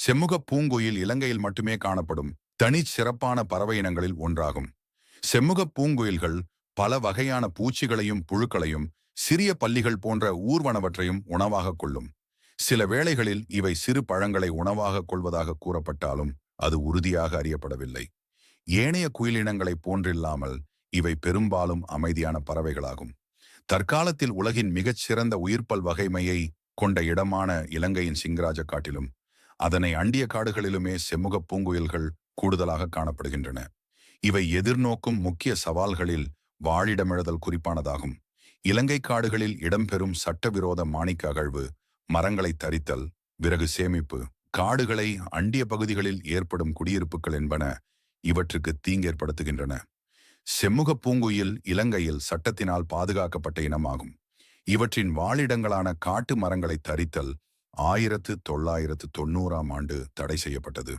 செம்முகப் பூங்குயில் இலங்கையில் மட்டுமே காணப்படும் சிறப்பான பறவை இனங்களில் ஒன்றாகும். செம்முகப் பூங்குயில்கள் பல வகையான பூச்சிகளையும் புழுக்களையும் சிறிய பல்லிகள் போன்ற ஊர்வனவற்றையும் உணவாக கொள்ளும். சில வேளைகளில் இவை சிறு பழங்களை உணவாக கொள்வதாக கூறப்பட்டாலும் அது உறுதியாக அறியப்படவில்லை. ஏனைய குயிலினங்களைப் போன்றில்லாமல் இவை பெரும்பாலும் அமைதியான பறவைகளாகும். தற்காலத்தில் உலகின் மிகச்சிறந்த உயிர்ப்பல் வகைமையை கொண்ட இடமான இலங்கையின் சிங்கராஜ காட்டிலும் அதனை அண்டிய காடுகளிலுமே செம்முகப் பூங்குயில்கள் கூடுதலாக காணப்படுகின்றன. இவை எதிர்நோக்கும் முக்கிய சவால்களில் வாழிடமிழதல் குறிப்பானதாகும். இலங்கை காடுகளில் இடம்பெறும் சட்டவிரோத மாணிக்க அகழ்வு, மரங்களை தரித்தல், விறகு சேமிப்பு, காடுகளை அண்டிய பகுதிகளில் ஏற்படும் குடியிருப்புகள் என்பன இவற்றுக்கு தீங்கேற்படுத்துகின்றன. செம்முகப் பூங்குயில் இலங்கையில் சட்டத்தினால் பாதுகாக்கப்பட்ட இனமாகும். இவற்றின் வாழிடங்களான காட்டு மரங்களை தரித்தல் 1990ஆம் ஆண்டு தடை செய்யப்பட்டது.